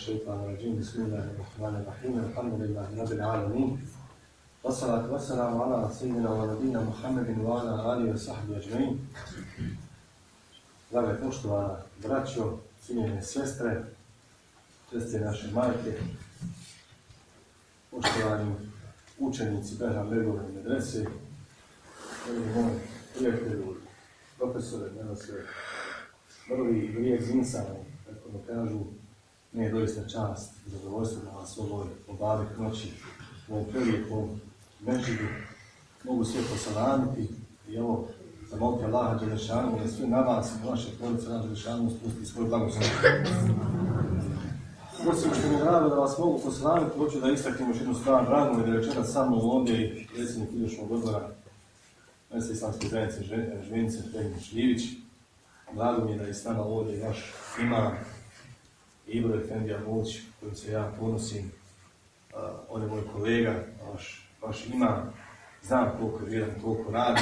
الشيطان الرجيم بسم الله الرحمن الرحيم الحمد لله رب العالمين والصلاة والسلام على سيدنا ونبينا محمد وعلى آله وصحبه أجمعين. Drage poštovana braćo, cijenjene sestre, naše majke, poštovani učenici Behram Begove medrese, moji prijatelji, profesore, prvi grijeh zinsani, kako da kažu, nije doista čast, zadovoljstvo da vas ovoj obavih noći u ovom prelijepom međudu mogu sve posalamiti i evo zamoliti Allaha Đelešanu da sve na vas i na vaše porodice Allaha Đelešanu spusti svoj blagoslov. Osim što mi je drago da vas mogu posalamiti, hoću da istaknem još jednu stvar. Drago mi je da je večeras sa mnom ovdje i predsjednik izvršnog odbora Mjesne islamske zajednice Žvinice Fehim Šljivić. Drago mi je da je s nama ovdje vaš imam Ibro Efendija Muć, kojim se ja ponosim. On je moj kolega, vaš imam. Znam koliko je vjeran, koliko radi,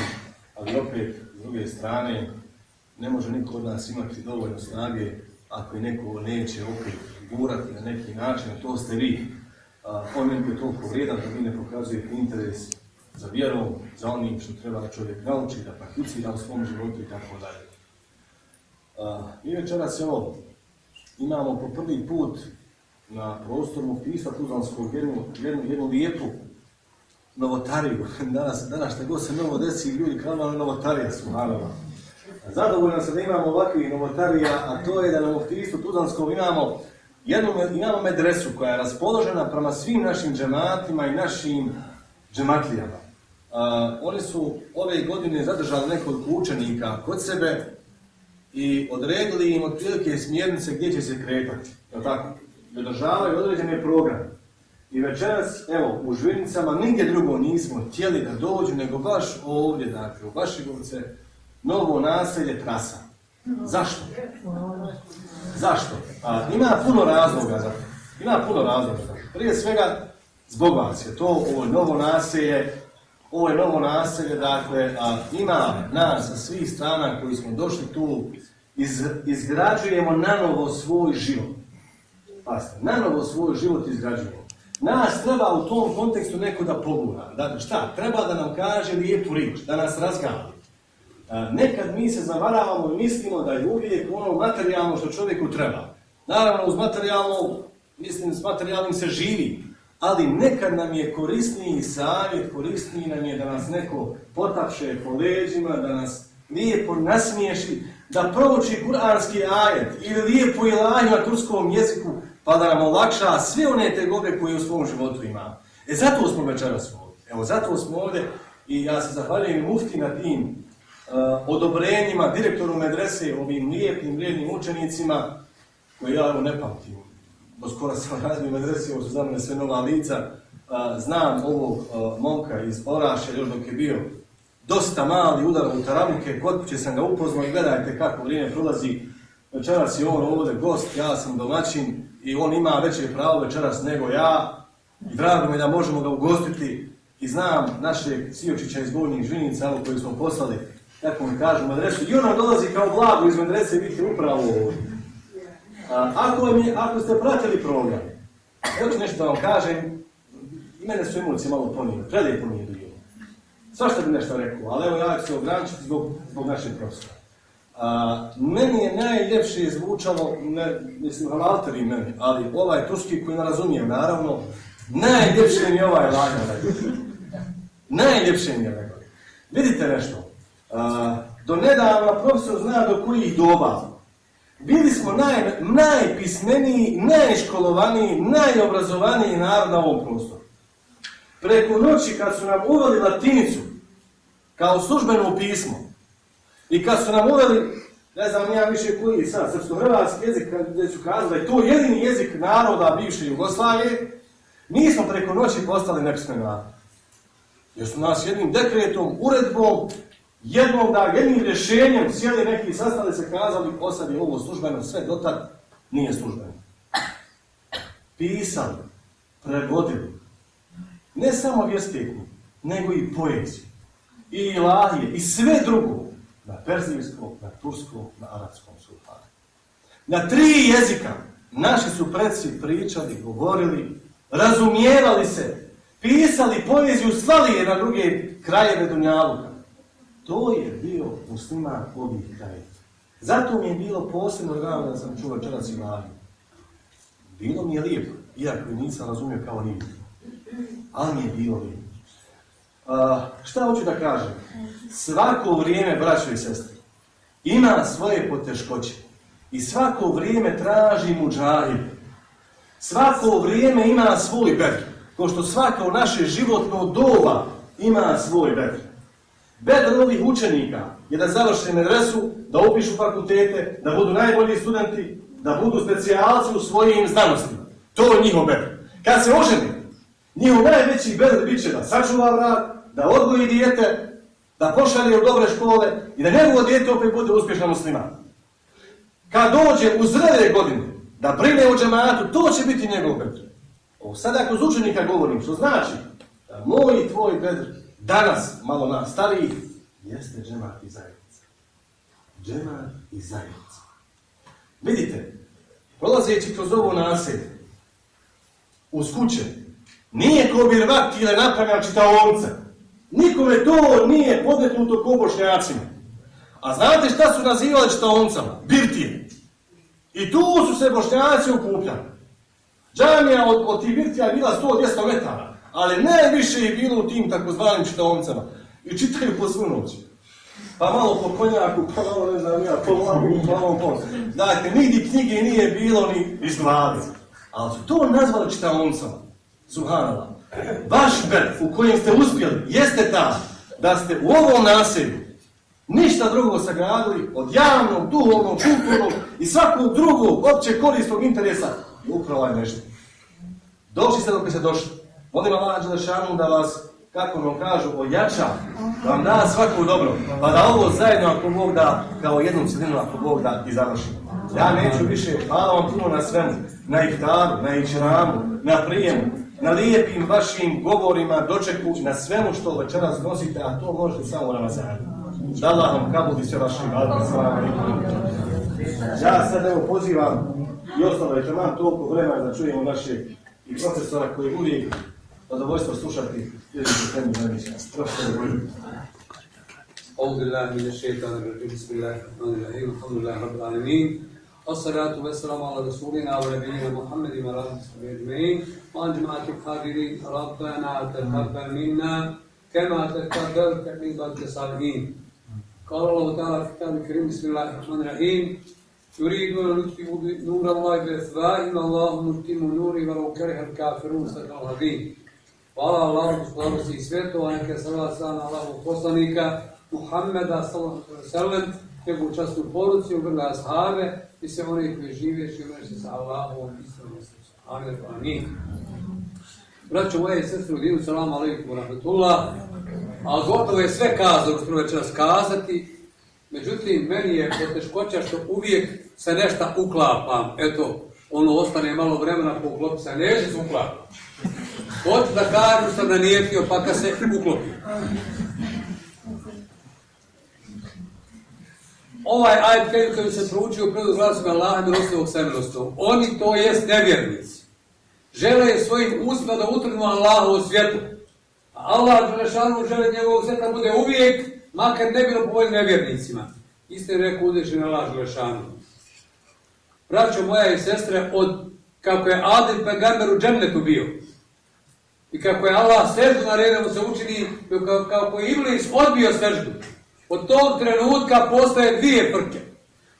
ali opet, s druge strane, ne može niko od nas imati dovoljno snage ako je neko neće opet gurati na neki način, a to ste vi. On je toliko vrijedan da vi ne pokazujete interes za vjerom, za onim što treba da čovjek nauči, da prakticira u svom životu i tako dalje. Mi večeras evo imamo po prvi put na prostoru Muftijstva Tuzlanskog jednu lijepu novotariju. Danas šta god se novo desi, ljudi kao novotarija su naravno. Zadovoljno se da imamo ovakvih novotarija, a to je da na Muftijstvu Tuzlanskom imamo medresu koja je raspoložena prema svim našim džematima i našim džematlijama. Oni su ove godine zadržali nekoliko učenika kod sebe i odredili im otprilike smjernice gdje će se kretati. Tako, održavaju određene programe. I večeras, evo, u Žvinicama nigdje drugo nismo htjeli da dođu, nego baš ovdje, dakle, u Bašigovce, novo naselje Trasa. Zašto? Zašto? Ima puno razloga za to. Prije svega, zbog vas je to, ovo je novo naselje, dakle, ima nas sa svih strana koji smo došli tu, izgrađujemo nanovo svoj život. Pazite, nanovo svoj život izgrađujemo. Nas treba u tom kontekstu neko da pogura. Dakle, šta? Treba da nam kaže lijepu riječ, da nas razgali. Nekad mi se zavaravamo i mislimo da je uvijek ono materijalno što čovjeku treba. Naravno, uz materijalno, mislim, s materijalnim se živi. Ali nekad nam je korisniji savjet, korisniji nam je da nas neko potapše po leđima, da nas lijepo nasmiješi, da prouči kuranski ajet ili lijepo ilahiju na turskom jeziku, pa da nam olakša sve one tegobe koje u svom životu ima. Zato smo večeras ovdje. Evo, zato smo ovdje i ja se zahvaljujem mufti na tim odobrenjima, direktoru medrese, ovim lijepim, vrijednim učenicima, koje ja ne pamtim. Skoro sam razbio medresi, ovo su za mene sve nova lica. Znam ovog momka iz Orašja, još dok je bio dosta mali, udaran u tarabuke, kod kuće sam ga upoznao i gledajte kako vrijeme prolazi. Večeras je on ovdje gost, ja sam domaćin i on ima veće pravo večeras nego ja. I drago mi je da možemo ga ugostiti i znam našeg Siočića iz Gornjih Žvinica, koji smo poslali, kako mi kažu, medresu. I ona dolazi kao blago iz medrese, vidite upravo ovdje. Ako ste pratili program, hoću nešto da vam kažem, i mene su emocije malo ponijele, prelijepo mi je bilo. Svašta bi nešto rekao, ali evo ja ću se ograničiti zbog našeg profesora. Meni je najljepše zvučalo, mislim, halter i meni, ali ovaj turski koji ne razumijem, naravno, najljepše mi je ovaj lagar. Najljepše mi je rekao. Vidite nešto, do nedavno profesor zna do kojih doba. Bili smo najpismeniji, najškolovaniji, najobrazovaniji narod na ovom prostoru. Preko noći kad su nam uveli latinicu kao službeno pismo i kad su nam uveli, ne znam ja više koji sad, srpsko-hrvatski jezik, gdje su kazali da je to jedini jezik naroda bivše Jugoslavije, mi smo preko noći postali nepismeni narod. Jer su nas jednim dekretom, uredbom, jednim rješenjem sjeli neki sastali se kazali, osad je ovo službeno, sve dotad nije službeno. Pisali, prevodili, ne samo vjerstveku, nego i poeziju, i ilahije, i sve drugo, na perzijskom, na turskom, na arapskom sultanu. Na 3 jezika, Naši su preci pričali, govorili, razumijevali se, pisali poeziju, slali je na druge krajeve Dunjaluka. To je bio musliman ovih krajeva. Zato mi je bilo posebno drago da sam čuo večeras i Vladi. Bilo mi je lijepo, iako nisam razumio kao lijepo. Ali mi je bilo lijepo. Šta hoću da kažem? Svako vrijeme, braćo i sestre, ima svoje poteškoće. I svako vrijeme traži muđahid. Svako vrijeme ima svoj bedr. Kao što svako naše životno doba ima svoj bedr. Bedr ovih učenika je da završe medresu, da upišu fakultete, da budu najbolji studenti, da budu specijalci u svojim znanostima. To je njihov bedr. Kad se oženi, njihov najveći bedr bit će da sačuva vrat, da odgoji dijete, da pošalje u dobre škole i da njegovo dijete opet bude uspješan musliman. Kad dođe u zrele godine, da brine o džematu, to će biti njegov bedr. Ovo sada kroz učenika govorim, što znači da moj i tvoj bedr danas, malo na stariji, jeste džemat i zajednica. Džemat i zajednica. Vidite, prolazeći kroz ovo naselje, uz kuće, nije ko birvaktile napravljena čitaonica. Nikome to nije podmetnuto ko Bošnjacima. A znate šta su nazivali čitaonicama? Birtije. I tu su se Bošnjaci okupljali. Džamija od tih birtija je bila 100-200 metara, ali najviše je bilo u tim takozvanim čitaonicama. I čitaju po svu noć. Pa malo po konjaku, pa malo ne znam ja, po lagu, pa malo po... Dakle, nigdje knjige nije bilo ni iz glave. Ali su to nazvali čitaonicama. Subhanallah. Vaš bedr u kojem ste uspjeli jeste ta da ste u ovom naselju ništa drugo sagradili od javnog, duhovnog, kulturnog i svakog drugog opće korisnog interesa i upravo ovaj nešto. Došli ste dok ste došli. Molim Allah Đelešanu da vas, kako nam kažu, ojača, da vam da svako dobro, pa da ovo zajedno, ako Bog da, kao jednu cilinu, ako Bog da, i završimo. Ja neću više, hvala vam puno na svemu, na iftaru, na ičramu, na prijemu, na lijepim vašim govorima, dočeku, na svemu što večeras nosite, a to možete samo u Ramazanu. Da Allah vam kabudi sve vaše ibadete. Ja sad evo pozivam i ostalo je imam toliko vremena da čujemo naše i profesora koji uvijek zadovoljstvo slušati sljedeću temu zanića. Profesor Božu. أعوذ بالله من الشيطان الرجيم بسم الله الرحمن الرحيم الحمد لله رب العالمين والصلاة والسلام على رسولنا ونبينا محمد وعلى آله وصحبه أجمعين وعن جماعة الحاضرين ربنا تقبل منا كما تقبلت من عبادك الصالحين قال الله تعالى في كتابه الكريم بسم الله الرحمن الرحيم يريدون أن يطفئوا نور الله بأفواههم الله متم نوره ولو كره الكافرون صدق الله العظيم. Hvala Allahu gospodaru svih svjetova, neka je salavat na Allahu poslanika Muhammeda sallallahu alejhi ve sellem, njegovu časnu poruci, ubrga ashabe i sve one koji žive i umreće sa Allahom i sallallahu amin. Braćo moje i sestre u dinu, salamu alejkum wa rahmatullah. A gotovo je sve kazano što večeras kazati. Međutim, meni je poteškoća što uvijek se nešto uklapam. Eto, ono ostane malo vremena po uklopi se, neće se uklapam. Hoću da kažem što sam nanijetio, pa kad se uklopi. Ovaj ajet koji se proučio u predu glasima Allaha milostivog samilostivog, oni to jest nevjernici. Žele svojim ustima da utrnu Allahovo svjetlo. A Allah Đelešanu žele njegovog svjetla bude uvijek, makar ne bilo po ovim nevjernicima. Isto je rekao uzvišeni Allah Đelešanu. Braćo moja i sestre, od kako je Adil pejgamber u džennetu bio i kako je Allah seždu naredio mu se učini, kako je Iblis odbio seždu, od tog trenutka postaje dvije frke.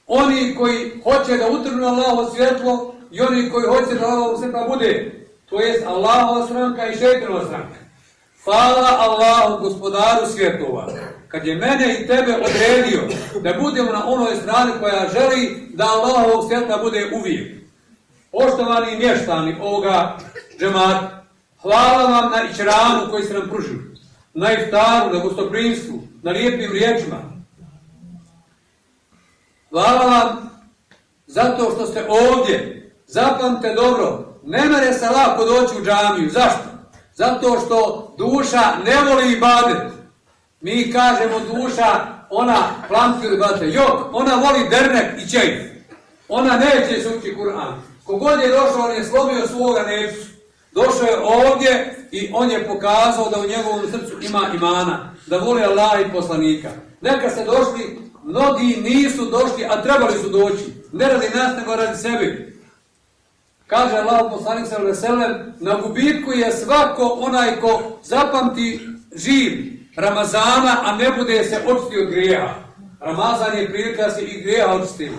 Oni koji hoće da utrnu Allahovo svjetlo i oni koji hoće da Allahovo svjetla bude, to jest Allahova stranka i šejtanova stranka. Hvala Allahu gospodaru svjetova, kad je mene i tebe odredio da budemo na onoj strani koja želi da Allahovog svjetla bude uvijek. Poštovani mještani ovoga džemata, hvala vam na ičramu koji ste nam pružili, na iftaru, na gostoprimstvu, na lijepim riječima. Hvala vam zato što ste ovdje. Zapamtite dobro, ne mere se lako doći u džamiju. Zašto? Zato što duša ne voli ibadet. Mi kažemo duša, ona plamti ibadet. Jok, ona voli dernek i čejf. Ona neće se uči Kur'an. Kogod je došao, on je slomio svoga nefsu. Došao je ovdje i on je pokazao da u njegovom srcu ima imana, da voli Allah i poslanika. Neka ste došli, mnogi nisu došli, a trebali su doći. Ne radi nas, nego radi sebi. Kaže Allah poslanik sallallahu alejhi ve sellem, na gubitku je svako onaj ko zapamti živ Ramazana, a ne bude se očistio od grijeha. Ramazan je prilika da se i grijeha očistimo.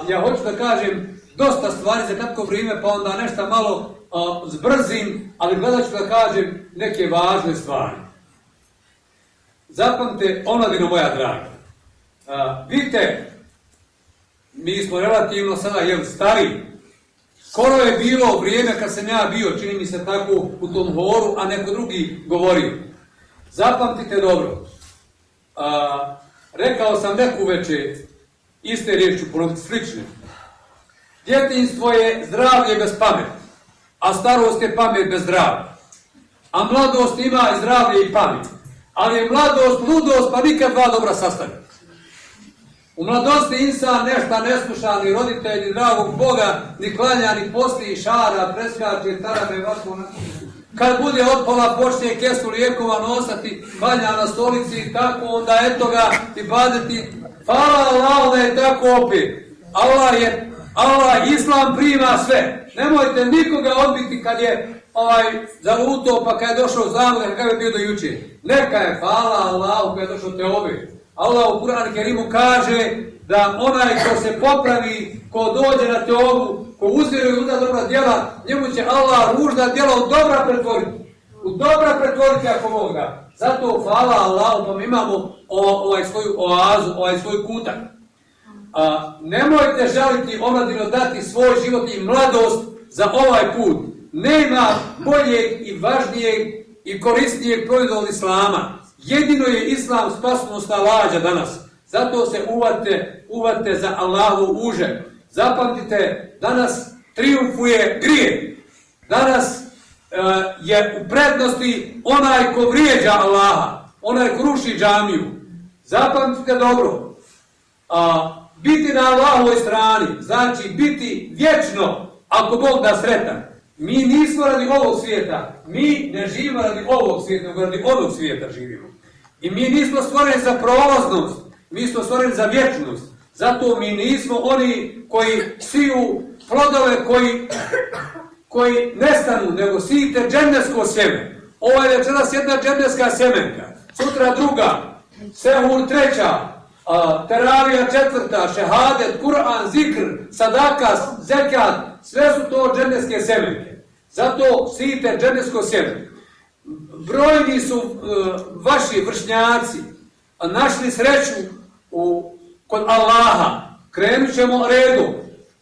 Ja hoću da kažem dosta stvari za kratko vrijeme, pa onda nešto malo zbrzim, ali gledat ću da kažem neke važne stvari. Zapamte, omladino moja draga. Vidite, mi smo relativno sada stari. Skoro je bilo vrijeme kad sam ja bio, čini mi se tako, u tom horu, a neko drugi govorio. Zapamtite dobro. Rekao sam neku večer, iste riječi ću ponoviti, slične. Djetinjstvo je zdravlje bez pameti, a starost je pamet bez zdravlja. A mladost ima i zdravlje i pamet. Ali je mladost, ludost, pa nikad dva dobra sastavlja. U mladosti insan nešta ne sluša, ni roditelj, ni dragog Boga, ni klanja, ni posti, šara, preskače, tarabe, vatko. Kad bude otpala, počne kesu lijekova nosati, klanja na stolici i tako, onda eto ga i badeti. Hvala Allah, da je tako opet. Allah, Islam prima sve. Nemojte nikoga odbiti kad je zalutao, pa kad je došao zavod, kad je bio do jučer. Neka je hvala Allahu kad je došao te ove. Allah u Kur'anu Kerimu kaže da onaj ko se popravi, ko dođe na teobu, ko uzvjeruje u dobra djela, njemu će Allah ružna djela u dobra pretvoriti. U dobra pretvoriti ako moga. Zato hvala Allahu, pa mi imamo svoju oazu, svoj kutak. Nemojte žaliti omladino dati svoj život i mladost za ovaj put. Nema boljeg i važnijeg i korisnijeg proizvoda od Islama. Jedino je Islam spasonosna lađa danas. Zato se uvate za Allahu uže. Zapamtite, danas trijumfuje grijeh. Danas je u prednosti onaj ko vrijeđa Allaha, onaj ko ruši džamiju. Zapamtite dobro. Biti na Allahovoj strani, znači biti vječno, ako Bog da sretan. Mi nismo radi ovog svijeta, mi ne živimo radi ovog svijeta, nego radi onog svijeta živimo. I mi nismo stvoreni za prolaznost, mi smo stvoreni za vječnost. Zato mi nismo oni koji siju plodove koji nestanu, nego sijite džennesko sjeme. Ovo je večeras jedna dženneska sjemenka, sutra druga, sehur treća, teravija četvrta, šehadet, Kur'an, zikr, sadaka, zekat, sve su to dženneske sjemenke. Zato sijite džennesko sjeme. Brojni su vaši vršnjaci našli sreću kod Allaha. Krenut ćemo redom.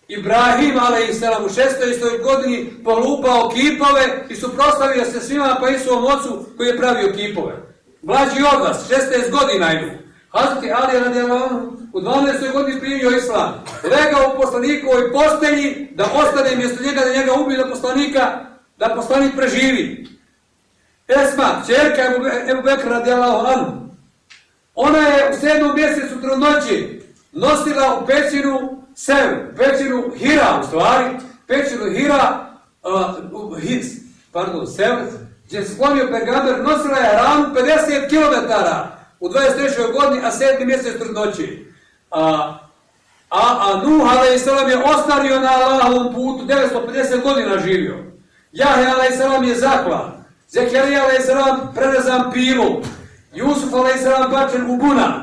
Ibrahim a.s. u 16. godini polupao kipove i suprotstavio se svima pa i svom ocu koji je pravio kipove. Mlađi od vas, 16 godina idu. Hazreti Ali radijallahu u 12. godini primio Islam. Legao u poslanikovoj postelji da ostane mjesto njega, da njega ubije da poslanik preživi. Esma, čerka Ebu Bekra radijallahu anhu, ona je u 7. mjesecu trudnoće nosila u pećinu pećinu Hira, u stvari, pećinu Hira, gdje se sklonio pejgamber, nosila je ranu 50 km u 23. godini, a 7. mjesec trudnoće. Nuh a.s. je ostario na Allahovom putu, 950 godina živio. Jahja a.s. je zaklan. Zekerija a.s. prerezan pilom. Jusuf a.s. bačen u bunar.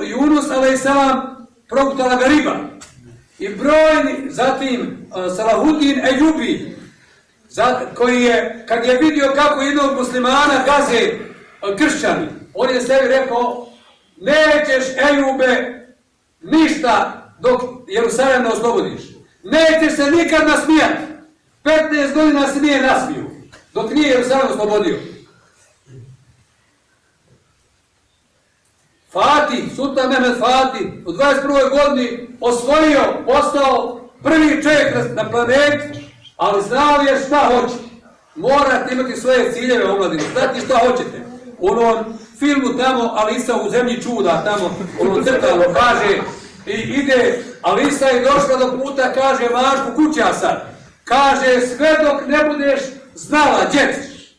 Yunus a.s. progutala ga riba. I brojni, zatim Salahuddin Ejubi, koji je, kad je vidio kako jednog muslimana gaze kršćani, on je sebi rekao, nećeš Ejube ništa dok Jerusalem ne oslobodiš. Nećeš se nikad nasmijati. 15 godina se nije nasmio, dok nije Jerusalem oslobodio. Fatih, Sultan Mehmed Fatih, u 21. godini osvojio, postao prvi čovjek na planeti, ali znao je šta hoće. Morate imati svoje ciljeve, omladine, znati šta hoćete. U onom filmu tamo, Alisa u zemlji čuda, tamo, ono crtano kaže, I ide, Alisa je došla do puta, kaže Mašku, kuća sad. Kaže, sve dok ne budeš znala gdje ćeš.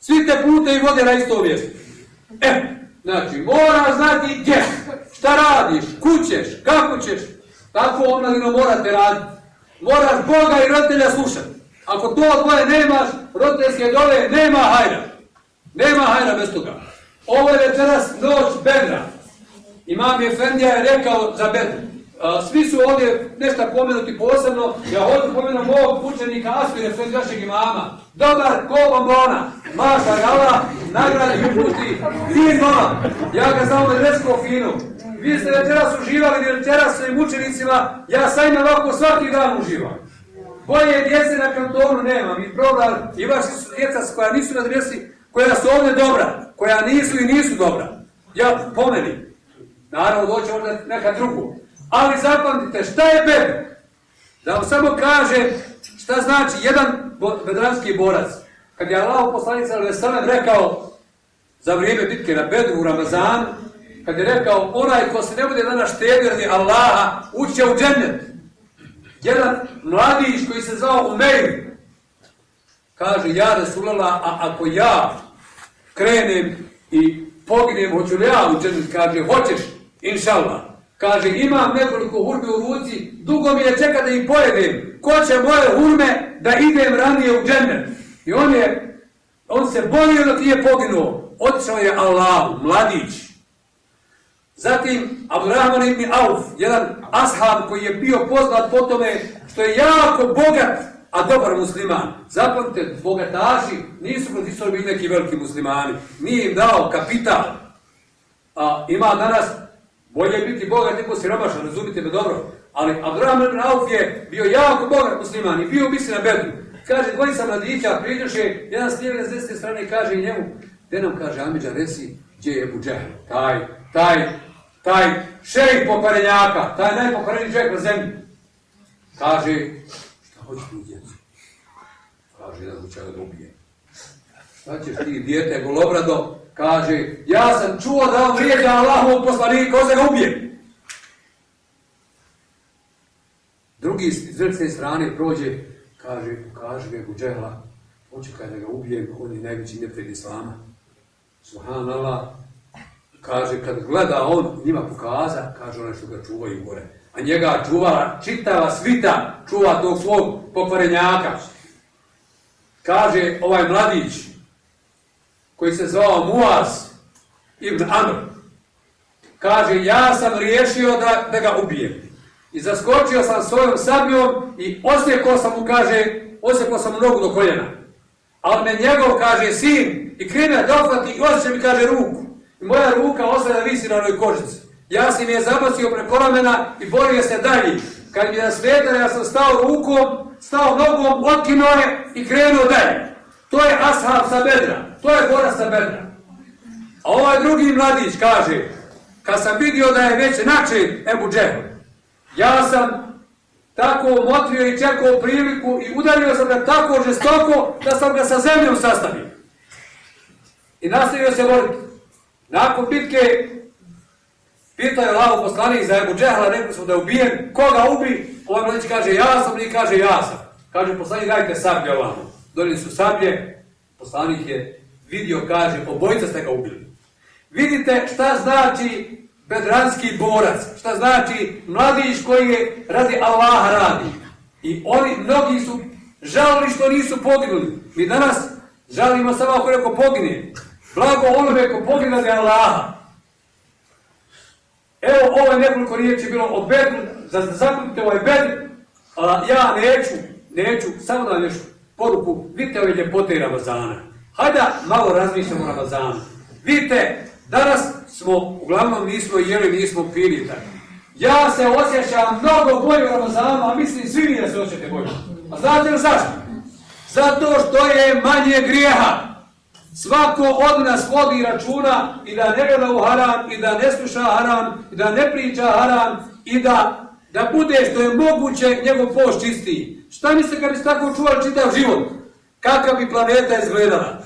Svi te pute i vode na isto mjesto. Znači, moraš znati gdje, šta radiš, kućeš, kako ćeš. Tako omladino morate raditi. Moraš Boga i roditelja slušati. Ako to dvoje nemaš, roditeljske dole, nema hajra. Nema hajra bez toga. Ovo je večeras noć Bedra. Imam Efendija je rekao za Bedru. Svi su ovdje nešto pomenuti posebno. Ja hoću pomenuti mog učenika Asfir Efendi, vašeg imama. Dobar ko bombona. Maša Allah, nagradi mi puti. Fin mama. Ja ga znam medresko finu. Vi ste večeras uživali, večeras svojim učenicima. Ja sa njima ovako svaki dan uživam. Bolje djece na kantonu nemam. I problem, i vaši su djeca koja nisu na adresi, koja su ovdje dobra, koja nisu i nisu dobra. Ja pomeni. Naravno, doće ovdje neka drugu. Ali zapamtite, šta je Bedr? Da vam samo kaže šta znači jedan bedranski borac. Kad je Allah poslanik sallallahu rekao za vrijeme bitke na Bedru u Ramazanu, kad je rekao onaj ko se ne bude danas štedio radi Allaha, ući će u džennet. Jedan mladić koji se zvao Umeir kaže, ja Resulallah, a ako ja krenem i poginem, hoću li ja u džennet? Kaže, hoćeš, inšallah. Kaže, imam nekoliko hurme u ruci, dugo mi je čeka da ih pojedem. Ko će moje hurme da idem ranije u džennet? I on se borio dok nije poginuo. Otišao je Allahu, mladić. Zatim, Abdurrahman ibn Auf, jedan ashab koji je bio poznat po tome što je jako bogat, a dobar musliman. Zapamtite, bogataši nisu kroz istoriju bili neki veliki muslimani. Nije im dao kapital. Ima danas, bolje biti bogat nego siromašan, razumite me dobro. Ali Abdurrahman ibn Auf je bio jako bogat musliman i bio misli na Bedru. Kaže, dvojica mladića, priđoše, jedan s lijeve, s desne strane i kaže njemu, gdje nam kaže Amidža, reci, gdje je Ebu Džehl? Taj šejh pokvarenjaka, taj najpokvareniji čovjek na zemlji. Kaže, šta hoćeš ti djecu? Kaže, jedan hoće da ubije. Šta ćeš ti, dijete, golobrado? Kaže, ja sam čuo da on vrijeđa Allahovog poslanika, on se ga ubije. Drugi s druge strane prođe, kaže ga Ebu Džehla, hoće kada ga ubijem, on je najveći neprijatelj islama. Subhanallah. Kaže, kad gleda on njima pokaza, kaže onaj što ga čuvaju gore. A njega čuvala čitava svita, čuva tog svog pokvarenjaka. Kaže ovaj mladić, koji se zvao Muaz ibn Amr, kaže, ja sam riješio da ga ubijem. I zaskočio sam svojom sabljom i osjekao sam mu nogu do koljena. Ali me njegov, kaže, sin, i krene dohvati i osjeća mi, kaže, ruku. I moja ruka ostaje da visi na onoj kožici. Ja sam je zabacio preko ramena i borio se dalje. Kad mi je smetalo, ja sam stao rukom, stao nogom, otkinuo je i krenuo dalje. To je ashab sa Bedra. To je borac sa Bedra. A ovaj drugi mladić kaže, kad sam vidio da je već načet Ebu Džehl, ja sam tako motrio i čekao priliku i udario sam ga tako žestoko da sam ga sa zemljom sastavio. I nastavio se boriti. Nakon bitke pitao je Allahov poslanik za Ebu Džehla, rekli smo da je ubijen. Koga ubi? Ovaj mladić kaže ja sam, i kaže ja sam. Kaže poslanik, dajte sablje Allahov. Donijeli su sablje, poslanik je vidio, kaže, obojica ste ga ubili. Vidite šta znači bedranski borac, šta znači mladić koji je radi Allaha radi. I oni, mnogi su žalili što nisu poginuli. Mi danas žalimo samo ako neko pogine. Blago onome ko pogine radi Allaha. Evo, ovo je nekoliko riječi bilo o Bedru, zapamtite ovaj Bedr, ja neću, samo da nešto poruku, vidite ove ljepote Ramazana. Hajde malo razmišljamo o Ramazanu. Vidite, danas smo, uglavnom nismo jeli, nismo pili tako. Ja se osjećam mnogo bolje u Ramazanu, a mislim svi vi da se osjećate bolje. A znate li zašto? Zato što je manje grijeha. Svako od nas vodi računa i da ne gleda u haram, i da ne sluša haram, i da ne priča haram, i da bude što je moguće njegov post čistiji. Šta mislite kad bi se tako čuvali čitav život? Kakva bi planeta izgledala?